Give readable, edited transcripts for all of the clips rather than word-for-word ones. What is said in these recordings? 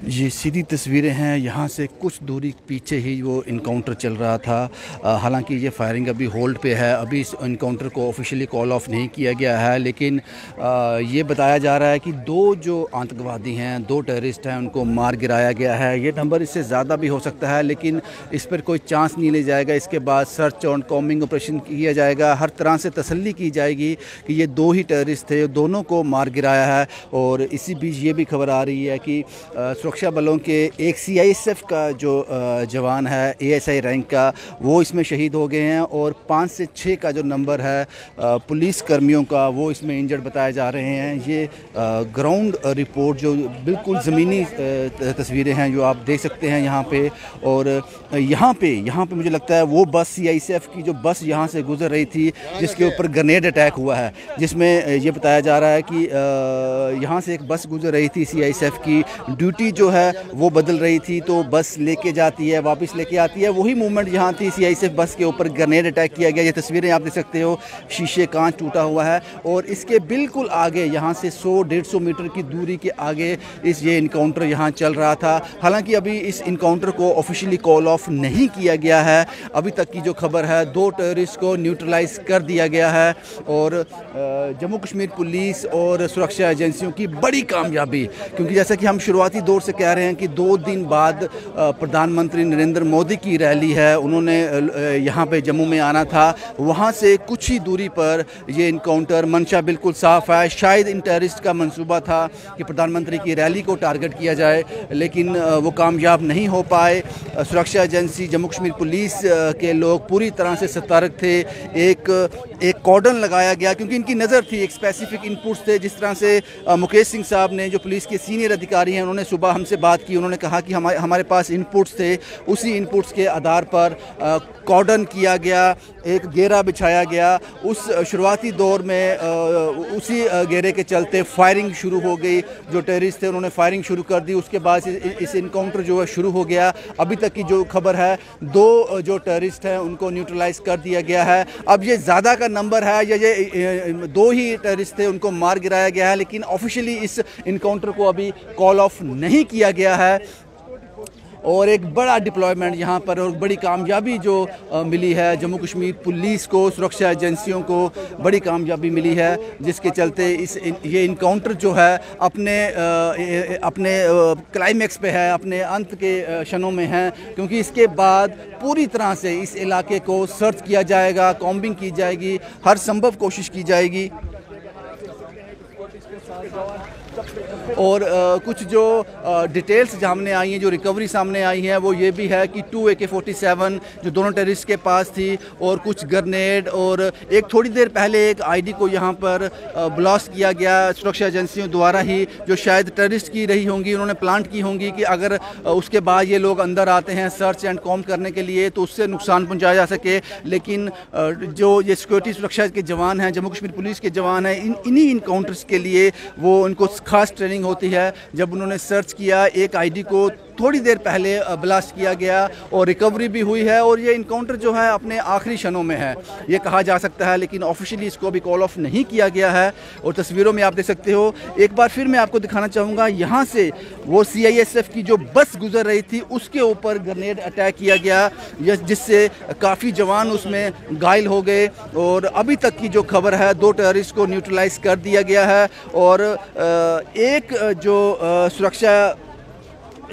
ये सीधी तस्वीरें हैं, यहाँ से कुछ दूरी पीछे ही वो इनकाउंटर चल रहा था। हालांकि ये फायरिंग अभी होल्ड पे है, अभी इस इनकाउंटर को ऑफिशियली कॉल ऑफ नहीं किया गया है, लेकिन ये बताया जा रहा है कि दो जो आतंकवादी हैं, दो टेररिस्ट हैं, उनको मार गिराया गया है। ये नंबर इससे ज़्यादा भी हो सकता है, लेकिन इस पर कोई चांस नहीं लिया जाएगा। इसके बाद सर्च और कॉम्बिंग ऑपरेशन किया जाएगा, हर तरह से तसल्ली की जाएगी कि ये दो ही टेररिस्ट थे, दोनों को मार गिराया है। और इसी बीच ये भी खबर आ रही है कि सुरक्षा बलों के एक CISF का जो जवान है, ASI रैंक का, वो इसमें शहीद हो गए हैं। और 5 से 6 का जो नंबर है पुलिस कर्मियों का, वो इसमें इंजर्ड बताए जा रहे हैं। ये ग्राउंड रिपोर्ट जो बिल्कुल ज़मीनी तस्वीरें हैं जो आप देख सकते हैं यहाँ पे। और यहाँ पे मुझे लगता है वो बस CISF की जो बस यहाँ से गुजर रही थी, जिसके ऊपर ग्रेनेड अटैक हुआ है, जिसमें ये बताया जा रहा है कि यहाँ से एक बस गुजर रही थी CISF की, ड्यूटी जो है वो बदल रही थी, तो बस लेके जाती है वापस लेके आती है, वही मूवमेंट यहाँ थी। CISF बस के ऊपर ग्रेनेड अटैक किया गया। ये तस्वीरें आप देख सकते हो, शीशे कांच टूटा हुआ है। और इसके बिल्कुल आगे यहाँ से 100-150 मीटर की दूरी के आगे ये इनकाउंटर यहाँ चल रहा था। हालांकि अभी इस इनकाउंटर को ऑफिशियली कॉल ऑफ नहीं किया गया है। अभी तक की जो खबर है, 2 टेररिस्ट को न्यूट्रलाइज कर दिया गया है। और जम्मू कश्मीर पुलिस और सुरक्षा एजेंसियों की बड़ी कामयाबी, क्योंकि जैसा कि हम शुरुआती दौर से कह रहे हैं कि 2 दिन बाद प्रधानमंत्री नरेंद्र मोदी की रैली है, उन्होंने यहाँ पे जम्मू में आना था। वहाँ से कुछ ही दूरी पर ये इनकाउंटर, मंशा बिल्कुल साफ है। शायद इन टेररिस्ट का मंसूबा था कि प्रधानमंत्री की रैली को टारगेट किया जाए, लेकिन वो कामयाब नहीं हो पाए। सुरक्षा एजेंसी, जम्मू कश्मीर पुलिस के लोग पूरी तरह से सतर्क थे। एक कॉर्डन लगाया गया, क्योंकि इनकी नज़र थी, एक स्पेसिफिक इनपुट्स थे। जिस तरह से मुकेश सिंह साहब ने, जो पुलिस के सीनियर अधिकारी हैं, उन्होंने सुबह हमसे बात की। उन्होंने कहा कि हमारे पास इनपुट्स थे, उसी इनपुट्स के आधार पर कॉर्डन किया गया, एक घेरा बिछाया गया। उस शुरुआती दौर में उसी घेरे के चलते फायरिंग शुरू हो गई। जो टेररिस्ट थे उन्होंने फायरिंग शुरू कर दी। उसके बाद इस इनकाउंटर जो है शुरू हो गया। अभी तक की जो खबर है, 2 जो टेररिस्ट हैं उनको न्यूट्रलाइज कर दिया गया है। अब ये ज़्यादा का नंबर है या ये 2 ही टेररिस्ट थे, उनको मार गिराया गया है, लेकिन ऑफिशियली इस इनकाउंटर को अभी कॉल ऑफ नहीं किया गया है। और एक बड़ा डिप्लॉयमेंट यहाँ पर और बड़ी कामयाबी जो मिली है जम्मू कश्मीर पुलिस को, सुरक्षा एजेंसियों को बड़ी कामयाबी मिली है, जिसके चलते ये इनकाउंटर जो है अपने क्लाइमेक्स पे है, अपने अंत के क्षणों में है। क्योंकि इसके बाद पूरी तरह से इस इलाके को सर्च किया जाएगा, कॉम्बिंग की जाएगी, हर संभव कोशिश की जाएगी। और कुछ जो डिटेल्स सामने आई हैं, जो रिकवरी सामने आई हैं, वो ये भी है कि 2 AK-47 जो दोनों टेररिस्ट के पास थी, और कुछ ग्रेनेड, और एक थोड़ी देर पहले एक ID को यहाँ पर ब्लास्ट किया गया सुरक्षा एजेंसियों द्वारा ही, जो शायद टेररिस्ट की रही होंगी, उन्होंने प्लांट की होंगी कि अगर उसके बाद ये लोग अंदर आते हैं सर्च एंड कॉम करने के लिए तो उससे नुकसान पहुँचाया जा सके। लेकिन जो ये सिक्योरिटी सुरक्षा के जवान हैं, जम्मू कश्मीर पुलिस के जवान हैं, इन्हीं इनकाउंटर्स के लिए वो उनको खास ट्रेनिंग होती है। जब उन्होंने सर्च किया, एक ID को थोड़ी देर पहले ब्लास्ट किया गया और रिकवरी भी हुई है। और ये इनकाउंटर जो है अपने आखिरी क्षणों में है, ये कहा जा सकता है, लेकिन ऑफिशियली इसको अभी कॉल ऑफ नहीं किया गया है। और तस्वीरों में आप देख सकते हो, एक बार फिर मैं आपको दिखाना चाहूँगा, यहाँ से वो CISF की जो बस गुजर रही थी, उसके ऊपर ग्रेनेड अटैक किया गया, जिससे काफ़ी जवान उसमें घायल हो गए। और अभी तक की जो खबर है, 2 टेररिस्ट को न्यूट्रलाइज कर दिया गया है। और एक जो सुरक्षा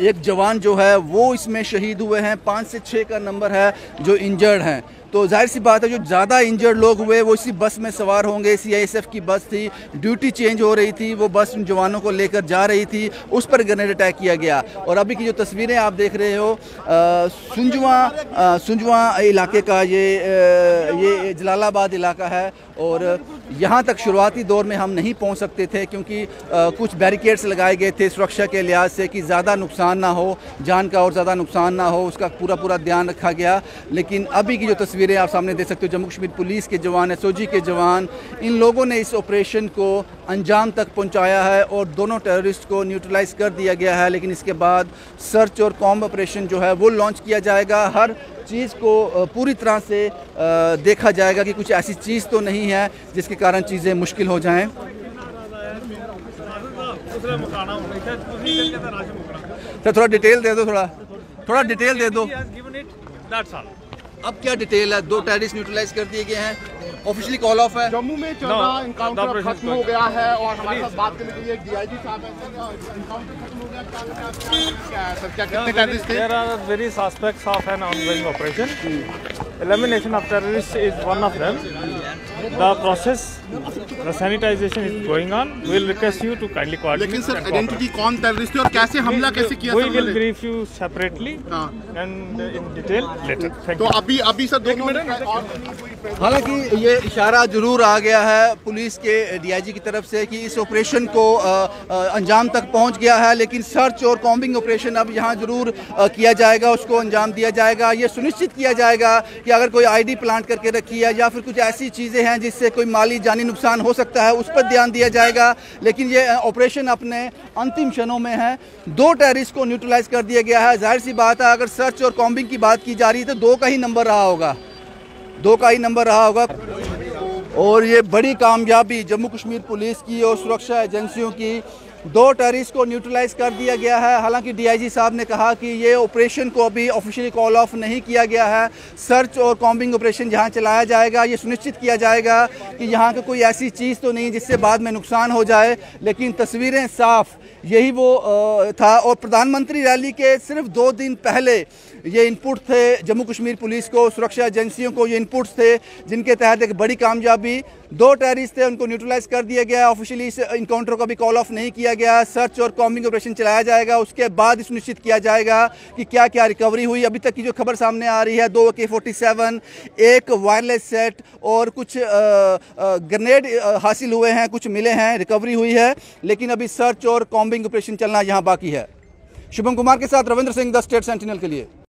एक जवान जो है वो इसमें शहीद हुए हैं। 5 से 6 का नंबर है जो इंजर्ड हैं। तो जाहिर सी बात है, जो ज़्यादा इंजर्ड लोग हुए वो इसी बस में सवार होंगे। CISF की बस थी, ड्यूटी चेंज हो रही थी, वो बस उन जवानों को लेकर जा रही थी, उस पर ग्रेनेड अटैक किया गया। और अभी की जो तस्वीरें आप देख रहे हो, सुंजवा इलाके का ये जलालाबाद इलाका है। और यहाँ तक शुरुआती दौर में हम नहीं पहुँच सकते थे, क्योंकि कुछ बैरिकेड्स लगाए गए थे सुरक्षा के लिहाज से कि ज़्यादा नुकसान ना हो, जान का और ज़्यादा नुकसान ना हो, उसका पूरा ध्यान रखा गया। लेकिन अभी की जो तस्वीरें आप सामने देख सकते हो, जम्मू कश्मीर पुलिस के जवान, SOG के जवान, इन लोगों ने इस ऑपरेशन को अंजाम तक पहुंचाया है और दोनों टेररिस्ट को न्यूट्रलाइज कर दिया गया है। लेकिन इसके बाद सर्च और कॉम्ब ऑपरेशन जो है वो लॉन्च किया जाएगा। हर चीज़ को पूरी तरह से देखा जाएगा कि कुछ ऐसी चीज़ तो नहीं है जिसके कारण चीज़ें मुश्किल हो जाएं। सर थोड़ा डिटेल दे दो, थोड़ा डिटेल दे दो। अब क्या डिटेल है? 2 टेररिस्ट न्यूट्रलाइज कर दिए गए हैं, ऑफिशियली कॉल ऑफ है। जम्मू में चल रहा एनकाउंटर खत्म हो गया है और हमारे साथ बात करने के लिए डीआईजी साहब हैं। एनकाउंटर खत्म हो गया, क्या है सर, क्या कितने टेररिस्ट थे? There are various aspects of an ongoing operation. Elimination of terrorists is one of them. The process, the sanitization is going on. We will request you to kindly coordinate. लेकिन sir identity कौन terrorist थे और कैसे हमला कैसे किया? We will brief you separately and in detail later. Thank तो you. अभी सर 2 मिनट। हालांकि ये इशारा जरूर आ गया है पुलिस के डीआईजी की तरफ से कि इस ऑपरेशन को अंजाम तक पहुंच गया है, लेकिन सर्च और कॉम्बिंग ऑपरेशन अब यहाँ जरूर किया जाएगा, उसको अंजाम दिया जाएगा। ये सुनिश्चित किया जाएगा कि अगर कोई आईडी प्लांट करके रखी है या फिर कुछ ऐसी चीज़ें हैं जिससे कोई माली जानी नुकसान हो सकता है, उस पर ध्यान दिया जाएगा। लेकिन ये ऑपरेशन अपने अंतिम क्षणों में है। 2 टेररिस्ट को न्यूट्रलाइज कर दिया गया है। जाहिर सी बात है, अगर सर्च और कॉम्बिंग की बात की जा रही है तो 2 का ही नंबर रहा होगा, 2 का ही नंबर रहा होगा। और ये बड़ी कामयाबी जम्मू कश्मीर पुलिस की और सुरक्षा एजेंसियों की, 2 टेररिस्ट को न्यूट्रलाइज कर दिया गया है। हालांकि डीआईजी साहब ने कहा कि ये ऑपरेशन को अभी ऑफिशियली कॉल ऑफ नहीं किया गया है। सर्च और कॉम्बिंग ऑपरेशन जहां चलाया जाएगा, ये सुनिश्चित किया जाएगा कि यहाँ का कोई ऐसी चीज़ तो नहीं जिससे बाद में नुकसान हो जाए। लेकिन तस्वीरें साफ यही वो था। और प्रधानमंत्री रैली के सिर्फ 2 दिन पहले ये इनपुट थे जम्मू कश्मीर पुलिस को, सुरक्षा एजेंसियों को ये इनपुट्स थे जिनके तहत एक बड़ी कामयाबी, 2 टेररिस्ट थे उनको न्यूट्रलाइज कर दिया गया। ऑफिशियली इस इनकाउंटर को भी कॉल ऑफ नहीं किया गया। सर्च और कॉम्बिंग ऑपरेशन चलाया जाएगा, उसके बाद ही सुनिश्चित किया जाएगा कि क्या क्या रिकवरी हुई। अभी तक की जो खबर सामने आ रही है, 2 AK-47, 1 वायरलेस सेट और कुछ ग्रेनेड हासिल हुए हैं, कुछ मिले हैं, रिकवरी हुई है। लेकिन अभी सर्च और कॉम्बिंग ऑपरेशन चलना यहाँ बाकी है। शुभम कुमार के साथ Ravindra Singh, the state sentinel के लिए।